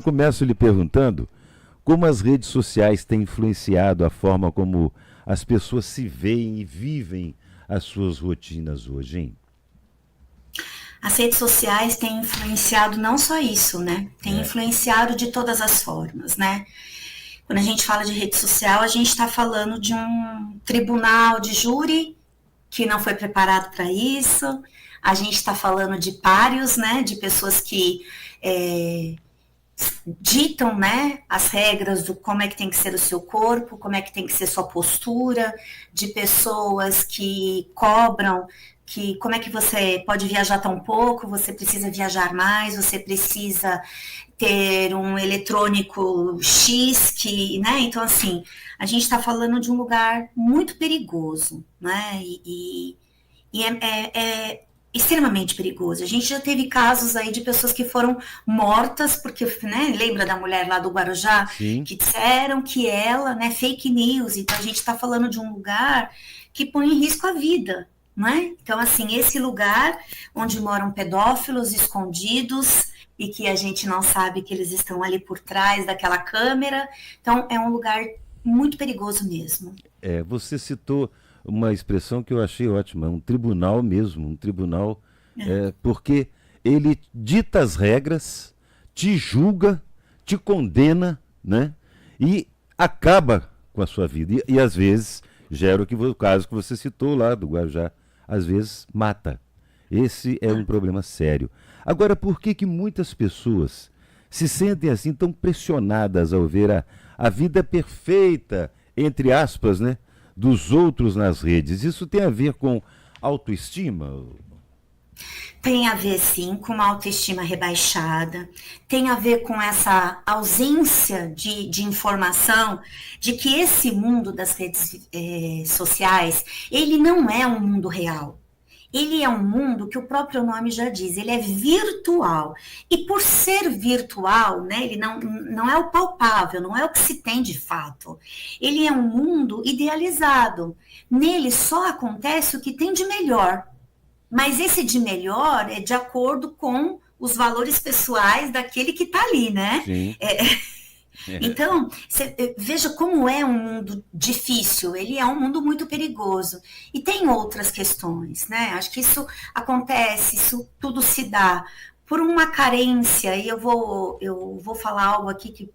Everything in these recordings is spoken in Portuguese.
Começo lhe perguntando como as redes sociais têm influenciado a forma como as pessoas se veem e vivem as suas rotinas hoje, hein? As redes sociais têm influenciado não só isso, né? Tem É, influenciado de todas as formas, né? Quando a gente fala de rede social, a gente está falando de um tribunal de júri que não foi preparado para isso. A gente está falando de pários, né? De pessoas que é, ditam, né, as regras do como é que tem que ser o seu corpo, como é que tem que ser sua postura, de pessoas que cobram que como é que você pode viajar tão pouco, você precisa viajar mais, você precisa ter um eletrônico X que, né? Então assim, a gente está falando de um lugar muito perigoso, né? E é extremamente perigoso. A gente já teve casos aí de pessoas que foram mortas, porque, né, lembra da mulher lá do Guarujá, sim, que disseram que ela, né, fake news, então a gente está falando de um lugar que põe em risco a vida, né? Então, assim, esse lugar onde moram pedófilos escondidos e que a gente não sabe que eles estão ali por trás daquela câmera, então é um lugar muito perigoso mesmo. você citou uma expressão que eu achei ótima, um tribunal mesmo, um tribunal, porque ele dita as regras, te julga, te condena, né? E acaba com a sua vida. E às vezes gera o caso que você citou lá do Guarujá, às vezes mata. Esse é um problema sério. Agora, por que que muitas pessoas se sentem assim tão pressionadas ao ver a vida perfeita, entre aspas, né, dos outros nas redes? Isso tem a ver com autoestima? Tem a ver, sim, com uma autoestima rebaixada, tem a ver com essa ausência de informação, de que esse mundo das redes sociais, ele não é um mundo real. Ele é um mundo que o próprio nome já diz, ele é virtual. E por ser virtual, né, ele não é o palpável, não é o que se tem de fato. Ele é um mundo idealizado. Nele só acontece o que tem de melhor. Mas esse de melhor é de acordo com os valores pessoais daquele que está ali, né? Sim. Então, veja como é um mundo difícil, ele é um mundo muito perigoso. E tem outras questões, né? Acho que isso acontece, isso tudo se dá por uma carência, e eu vou falar algo aqui que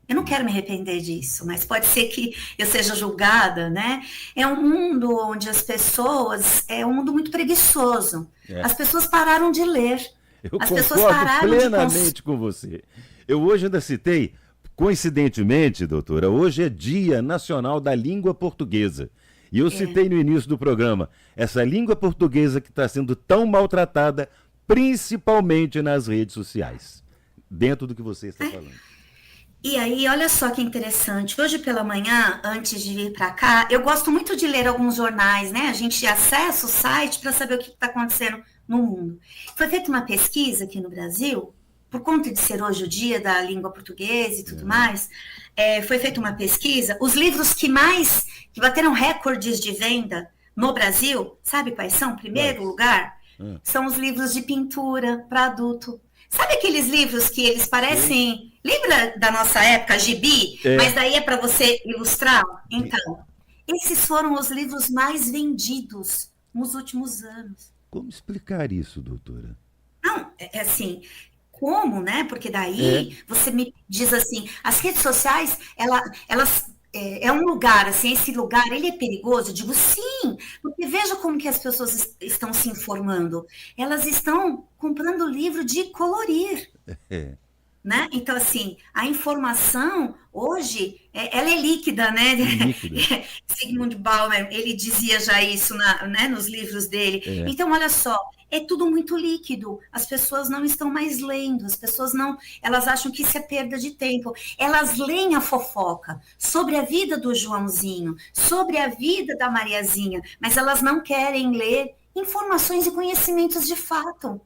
eu não quero me arrepender disso, mas pode ser que eu seja julgada, né? É um mundo onde as pessoas, é um mundo muito preguiçoso. É. As pessoas pararam de ler, Eu as pessoas concordo pararam de consumir. plenamente com você. Eu hoje ainda citei, coincidentemente, doutora, hoje é Dia Nacional da Língua Portuguesa. E eu citei no início do programa, essa língua portuguesa que está sendo tão maltratada, principalmente nas redes sociais. Dentro do que você está falando. E aí, olha só que interessante. Hoje pela manhã, antes de vir para cá, eu gosto muito de ler alguns jornais, né? A gente acessa o site para saber o que está acontecendo no mundo. Foi feita uma pesquisa aqui no Brasil, por conta de ser hoje o dia da língua portuguesa e tudo Uhum. mais, foi feita uma pesquisa. Os livros que bateram recordes de venda no Brasil, sabe quais são? Primeiro Quais? lugar, Ah, são os livros de pintura para adulto. Sabe aqueles livros que eles sei. parecem. Lembra da nossa época, gibi? Mas É. daí é para você ilustrar? Então, esses foram os livros mais vendidos nos últimos anos. Como explicar isso, doutora? Não, é assim, como, né? Porque É. daí você me diz assim, as redes sociais, elas é um lugar, assim, esse lugar, ele é perigoso? Eu digo sim, porque veja como que as pessoas estão se informando. Elas estão comprando livro de colorir. É. Né? Então, assim, a informação hoje, ela é líquida, né? Líquida. Sigmund Bauman, ele dizia já isso né, nos livros dele. É. Então, olha só, é tudo muito líquido. As pessoas não estão mais lendo, as pessoas não, elas acham que isso é perda de tempo. Elas leem a fofoca sobre a vida do Joãozinho, sobre a vida da Mariazinha, mas elas não querem ler informações e conhecimentos de fato.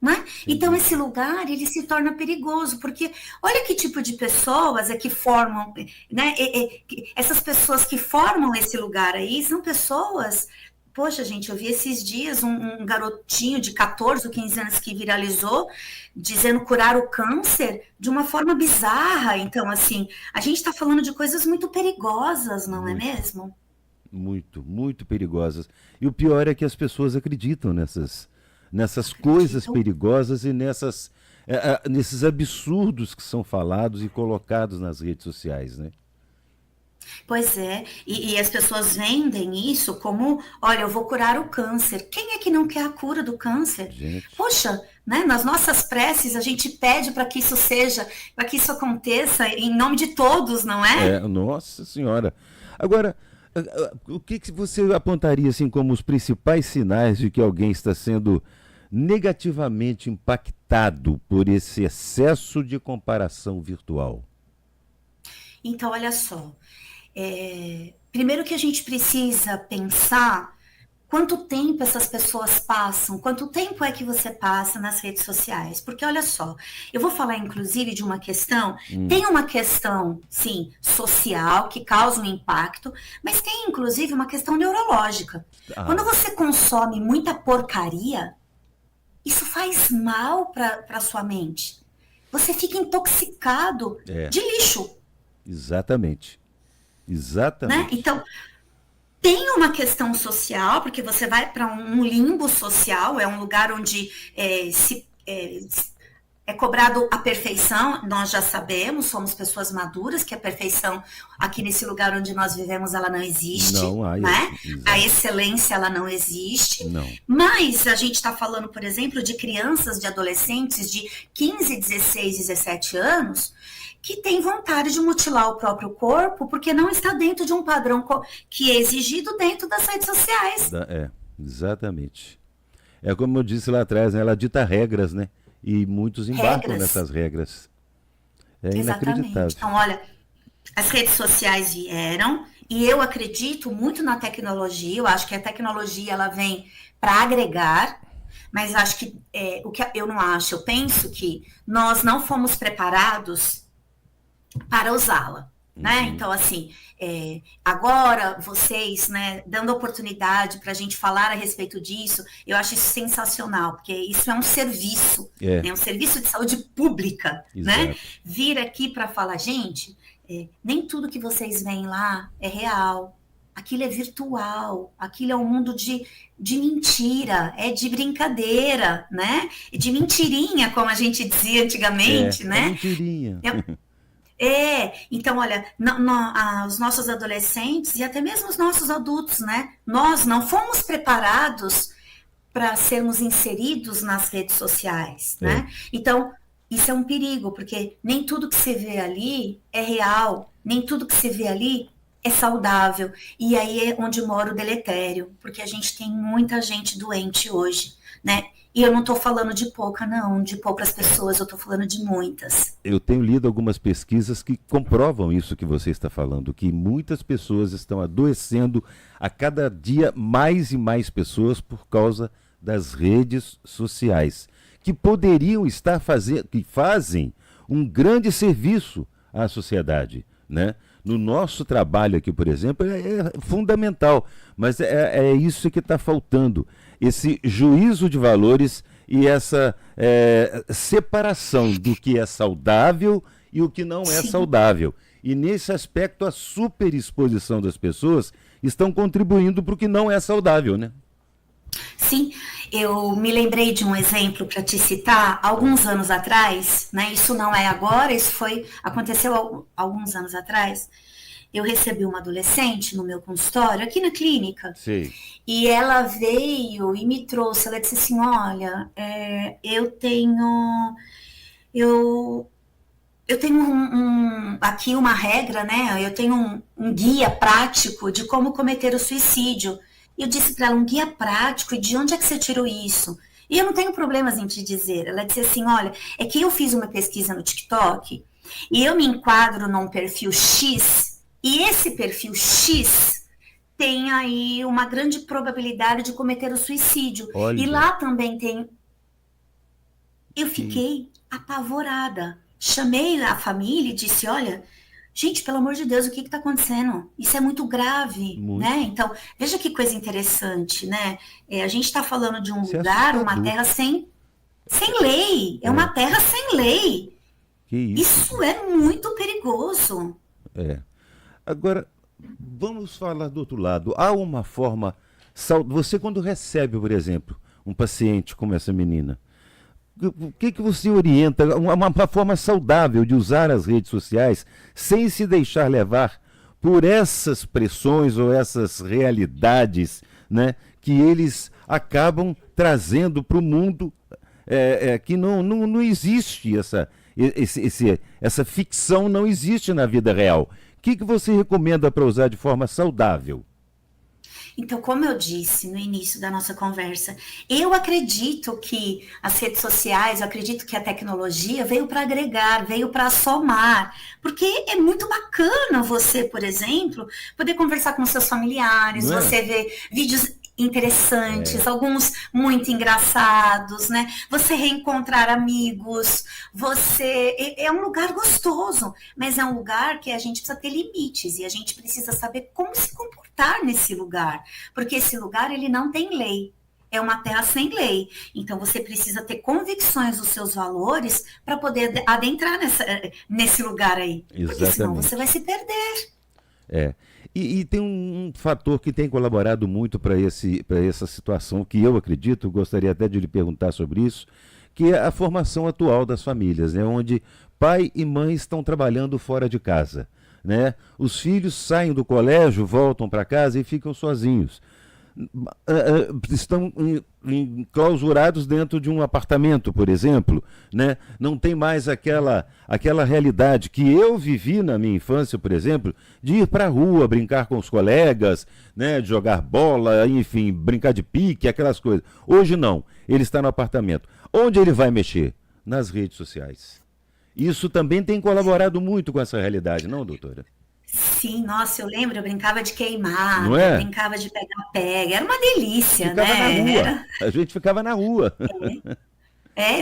Né? Sem Então esse dúvida. lugar ele se torna perigoso porque olha que tipo de pessoas é que formam, né? Essas pessoas que formam esse lugar aí são pessoas Poxa, gente, eu vi esses dias um garotinho de 14 ou 15 anos que viralizou, dizendo curar o câncer de uma forma bizarra. Então, assim, a gente está falando de coisas muito perigosas, não é Muito, mesmo? muito, muito perigosas. E o pior é que as pessoas acreditam nessas coisas Acreditam. perigosas e nesses absurdos que são falados e colocados nas redes sociais, né? Pois é, e as pessoas vendem isso como, olha, eu vou curar o câncer. Quem é que não quer a cura do câncer? Gente, Poxa, né, nas nossas preces a gente pede para que isso seja, para que isso aconteça em nome de todos, não é? nossa senhora. Agora, o que que você apontaria assim como os principais sinais de que alguém está sendo negativamente impactado por esse excesso de comparação virtual? Então, olha só, primeiro que a gente precisa pensar quanto tempo essas pessoas passam, quanto tempo é que você passa nas redes sociais. Porque olha só, eu vou falar inclusive de uma questão, Hum, tem uma questão, sim, social, que causa um impacto, mas tem inclusive uma questão neurológica. Quando ah, você consome muita porcaria, isso faz mal para sua mente. Você fica intoxicado é, de lixo, exatamente. né? Exatamente. Então, tem uma questão social, porque você vai para um limbo social, é um lugar onde é cobrado a perfeição, nós já sabemos, somos pessoas maduras, que a perfeição aqui nesse lugar onde nós vivemos, ela não existe, Não há, né? A exato. excelência, ela não existe, Não. mas a gente está falando, por exemplo, de crianças, de adolescentes de 15, 16, 17 anos, que têm vontade de mutilar o próprio corpo porque não está dentro de um padrão que é exigido dentro das redes sociais. Exatamente. É como eu disse lá atrás, né? Ela dita regras, né? E muitos embarcam Regras, nessas regras. É exatamente. inacreditável. Então, olha, as redes sociais vieram e eu acredito muito na tecnologia. Eu acho que a tecnologia ela vem para agregar, mas acho que o que eu não acho, eu penso que nós não fomos preparados para usá-la. Né? Uhum. Então, assim, agora vocês, né, dando oportunidade para a gente falar a respeito disso, eu acho isso sensacional, porque isso é um serviço, É, né, um serviço de saúde pública, né? exato. Vir aqui para falar, gente, nem tudo que vocês veem lá é real, aquilo é virtual, aquilo é um mundo de mentira, é de brincadeira, né? De mentirinha, como a gente dizia É, antigamente, é né? mentirinha. Então, olha, os nossos adolescentes e até mesmo os nossos adultos, né? Nós não fomos preparados para sermos inseridos nas redes sociais, É. né? Então, isso é um perigo, porque nem tudo que você vê ali é real, nem tudo que você vê ali é saudável. E aí é onde mora o deletério, porque a gente tem muita gente doente hoje, né? E eu não estou falando de pouca, não, de poucas pessoas, eu estou falando de muitas. Eu tenho lido algumas pesquisas que comprovam isso que você está falando, que muitas pessoas estão adoecendo a cada dia mais e mais pessoas por causa das redes sociais, que poderiam estar fazendo, que fazem um grande serviço à sociedade, né? No nosso trabalho aqui, por exemplo, é fundamental, mas é isso que está faltando, esse juízo de valores e essa separação do que é saudável e o que não é Sim. saudável. E nesse aspecto, a superexposição das pessoas estão contribuindo para o que não é saudável, né? Sim, eu me lembrei de um exemplo para te citar, alguns anos atrás, né? Isso não é agora, aconteceu alguns anos atrás. Eu recebi uma adolescente no meu consultório, aqui na clínica, Sei. e ela veio e me trouxe, ela disse assim, olha, eu, eu tenho aqui uma regra, né? Eu tenho um guia prático de como cometer o suicídio. E eu disse para ela, um guia prático, e de onde é que você tirou isso? E eu não tenho problemas em te dizer. Ela disse assim, olha, é que eu fiz uma pesquisa no TikTok e eu me enquadro num perfil X, e esse perfil X tem aí uma grande probabilidade de cometer o suicídio. E Olha, lá também tem. Eu que. fiquei apavorada. Chamei a família e disse: olha, Gente, pelo amor de Deus, o que está acontecendo? Isso é muito grave, Muito. né? Então, veja que coisa interessante, né? A gente está falando de um Isso é lugar, uma assustador. terra sem lei. É uma É, terra sem lei. que isso, Isso gente. é muito perigoso. É. Agora, vamos falar do outro lado. Há uma forma. Você, quando recebe, por exemplo, um paciente como essa menina, o que, que você orienta? Uma forma saudável de usar as redes sociais sem se deixar levar por essas pressões ou essas realidades, né, que eles acabam trazendo para o mundo, que não existe essa ficção, não existe na vida real. O que, que você recomenda para usar de forma saudável? Então, como eu disse no início da nossa conversa, eu acredito que as redes sociais, eu acredito que a tecnologia veio para agregar, veio para somar, porque é muito bacana você, por exemplo, poder conversar com seus familiares, Não é? você ver vídeos interessantes, É, alguns muito engraçados, né? Você reencontrar amigos, é um lugar gostoso, mas é um lugar que a gente precisa ter limites e a gente precisa saber como se comportar nesse lugar, porque esse lugar ele não tem lei. É uma terra sem lei. Então você precisa ter convicções dos seus valores para poder adentrar nesse lugar aí. Porque senão você vai exatamente. se perder. É. E tem um fator que tem colaborado muito para essa situação, que eu acredito, gostaria até de lhe perguntar sobre isso, que é a formação atual das famílias, né? Onde pai e mãe estão trabalhando fora de casa. Né? Os filhos saem do colégio, voltam para casa e ficam sozinhos. Estão enclausurados dentro de um apartamento, por exemplo, né? Não tem mais aquela realidade que eu vivi na minha infância, por exemplo, de ir para a rua, brincar com os colegas, né? De jogar bola, enfim, brincar de pique, aquelas coisas. Hoje não, ele está no apartamento. Onde ele vai mexer? Nas redes sociais. Isso também tem colaborado muito com essa realidade, não, doutora? Sim, nossa, eu lembro, eu brincava de Não queimada, é? brincava de pega-pega, era uma delícia, Ficava na né? rua. A gente ficava na rua.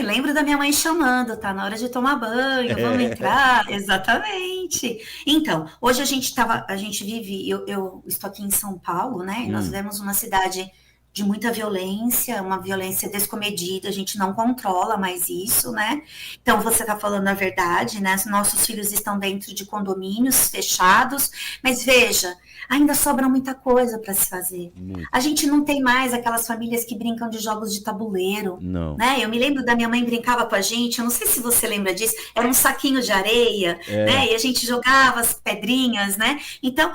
Lembro da minha mãe chamando, tá na hora de tomar banho, vamos É. entrar, exatamente. Então, hoje a gente vive, eu estou aqui em São Paulo, né? E nós Hum, vivemos uma cidade de muita violência, uma violência descomedida, a gente não controla mais isso, né? Então, você está falando a verdade, né? Nossos filhos estão dentro de condomínios fechados, mas veja, ainda sobra muita coisa para se fazer. A muito. gente não tem mais aquelas famílias que brincam de jogos de tabuleiro, Não. né? Eu me lembro da minha mãe brincava com a gente, eu não sei se você lembra disso, era um saquinho de areia, É, né? E a gente jogava as pedrinhas, né? Então,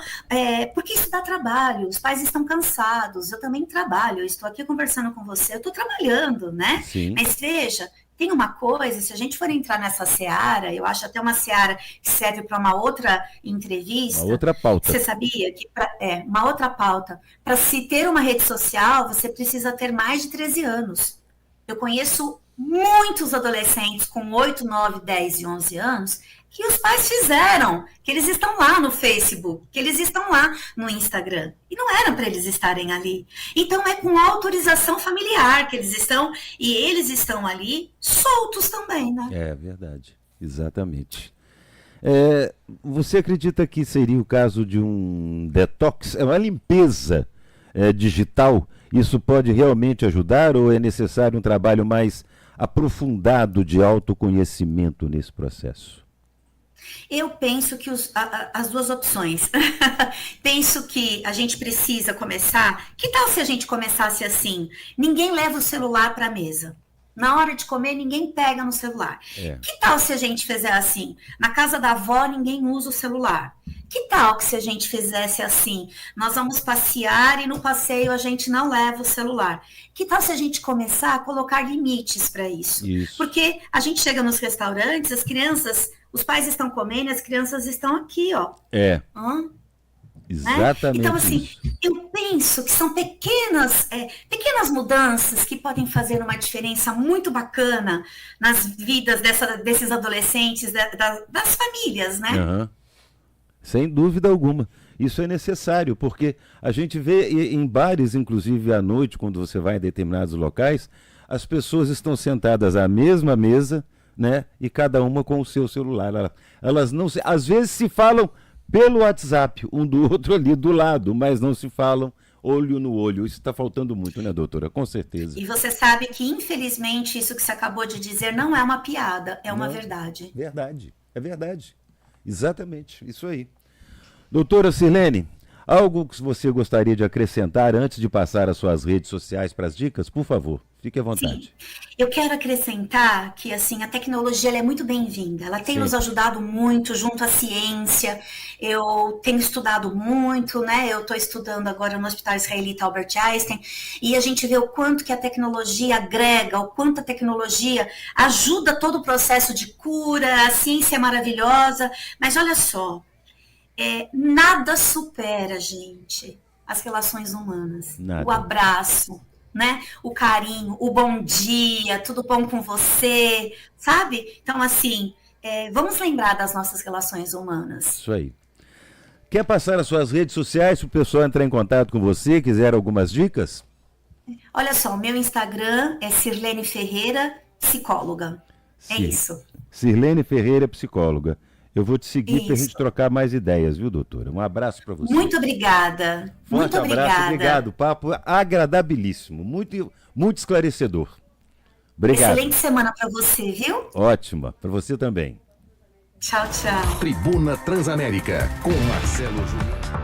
porque isso dá trabalho, os pais estão cansados, eu também trabalho, eu estou aqui conversando com você, eu estou trabalhando, né? sim. Mas veja, tem uma coisa, se a gente for entrar nessa seara, eu acho até uma seara que serve para uma outra Uma entrevista, outra pauta. você sabia que, uma outra pauta, para se ter uma rede social, você precisa ter mais de 13 anos. Eu conheço muitos adolescentes com 8, 9, 10 e 11 anos que os pais fizeram, que eles estão lá no Facebook, que eles estão lá no Instagram. E não era para eles estarem ali. Então é com autorização familiar que eles estão, e eles estão ali soltos também, né? É verdade. Exatamente. É, você acredita que seria o caso de um detox, é uma limpeza digital? Isso pode realmente ajudar ou é necessário um trabalho mais aprofundado de autoconhecimento nesse processo? Eu penso que as duas opções. Penso que a gente precisa começar. Que tal se a gente começasse assim? Ninguém leva o celular para a mesa. Na hora de comer, ninguém pega no celular. É, Que tal se a gente fizer assim? Na casa da avó, ninguém usa o celular. Que tal que se a gente fizesse assim? Nós vamos passear e no passeio a gente não leva o celular. Que tal se a gente começar a colocar limites para isso? isso. Porque a gente chega nos restaurantes, as crianças, os pais estão comendo, as crianças estão aqui, ó. É, Hã? Né? Então, exatamente assim, isso. eu penso que são pequenas mudanças que podem fazer uma diferença muito bacana nas vidas desses adolescentes, das famílias, né? Aham. Sem dúvida alguma. Isso é necessário, porque a gente vê em bares, inclusive à noite, quando você vai em determinados locais, as pessoas estão sentadas à mesma mesa, né? E cada uma com o seu celular. Elas não se, às vezes se falam pelo WhatsApp, um do outro ali do lado, mas não se falam olho no olho. Isso está faltando muito, né, doutora? Com certeza. E você sabe que, infelizmente, isso que você acabou de dizer não é uma piada, é uma Não, verdade. verdade, é verdade. Exatamente, isso aí. Doutora Sirlene, algo que você gostaria de acrescentar antes de passar as suas redes sociais para as dicas? Por favor, fique à Sim, vontade. eu quero acrescentar que assim a tecnologia ela é muito bem-vinda. Ela tem nos Sempre. ajudado muito junto à ciência. Eu tenho estudado muito, né? Eu estou estudando agora no Hospital Israelita Albert Einstein e a gente vê o quanto que a tecnologia agrega, o quanto a tecnologia ajuda todo o processo de cura. A ciência é maravilhosa, mas olha só, nada supera, gente, as relações humanas. O Nada. abraço, né? O carinho, o bom dia, tudo bom com você, sabe? Então, assim, vamos lembrar das nossas relações humanas. Isso aí. Quer passar as suas redes sociais para o pessoal entrar em contato com você, quiser algumas dicas? Olha só, o meu Instagram é Sirlene Ferreira, psicóloga. É Sim. isso. Sirlene Ferreira, psicóloga. Eu vou te seguir para a gente Isso. trocar mais ideias, viu, doutora? Um abraço para você. Muito obrigada. Forte Muito abraço, obrigada. obrigado. Papo agradabilíssimo, muito, muito esclarecedor. Obrigado. Excelente semana para você, viu? Ótima. Para você também. Tchau, tchau. Tribuna Transamérica, com Marcelo Júnior.